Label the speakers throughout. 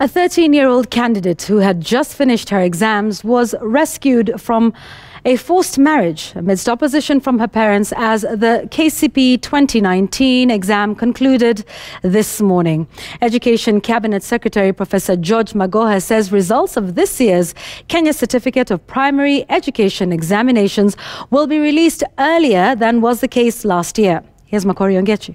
Speaker 1: A 13-year-old candidate who had just finished her exams was rescued from a forced marriage amidst opposition from her parents as the KCPE 2019 exam concluded this morning. Education Cabinet Secretary Professor George Magoha says results of this year's Kenya Certificate of Primary Education examinations will be released earlier than was the case last year. Here's Makori Ongechi.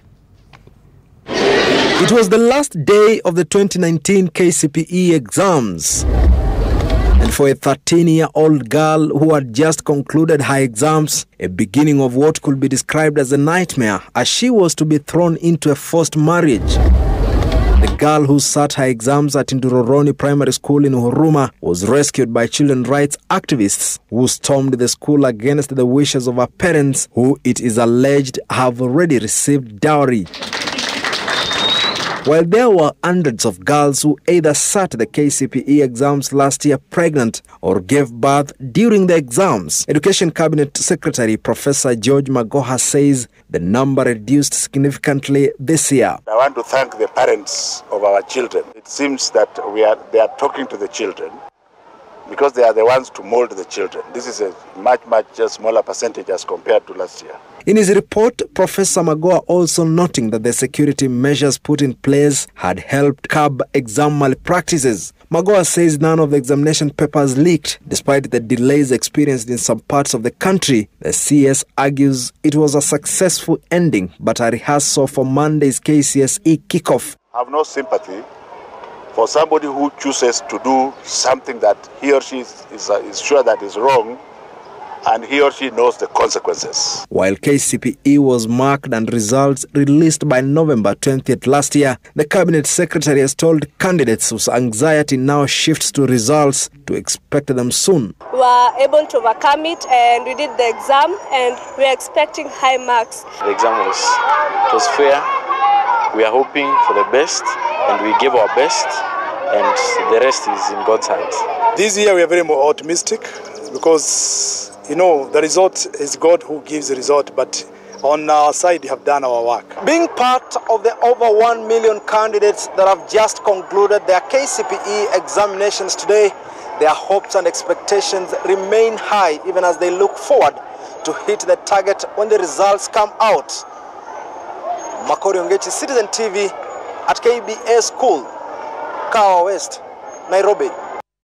Speaker 2: It was the last day of the 2019 KCPE exams. And for a 13-year-old girl who had just concluded her exams, a beginning of what could be described as a nightmare, as she was to be thrown into a forced marriage. The girl who sat her exams at Nduroroni Primary School in Huruma was rescued by children's rights activists who stormed the school against the wishes of her parents, who it is alleged have already received dowry. While there were hundreds of girls who either sat the KCPE exams last year pregnant or gave birth during the exams, Education Cabinet Secretary Professor George Magoha says the number reduced significantly this year.
Speaker 3: I want to thank the parents of our children. It seems that they are talking to the children because they are the ones to mold the children. This is a much smaller percentage as compared to last year.
Speaker 2: In his report, Professor Magoha also noting that the security measures put in place had helped curb exam malpractices. Magoha says none of the examination papers leaked, despite the delays experienced in some parts of the country. The CS argues it was a successful ending, but a rehearsal for Monday's KCSE kickoff.
Speaker 3: I have no sympathy for somebody who chooses to do something that he or she is sure that is wrong, and he or she knows the consequences.
Speaker 2: While KCPE was marked and results released by November 20th last year, the Cabinet Secretary has told candidates whose anxiety now shifts to results to expect them soon.
Speaker 4: We were able to overcome it and we did the exam and we are expecting high marks.
Speaker 5: The exam was fair. We are hoping for the best and we gave our best and the rest is in God's hands.
Speaker 6: This year we are very more optimistic because the result is God who gives the result, but on our side, we have done our work.
Speaker 2: Being part of the over 1 million candidates that have just concluded their KCPE examinations today, their hopes and expectations remain high even as they look forward to hit the target when the results come out. Makori Ongechi, Citizen TV at KBA School, Kawa West, Nairobi.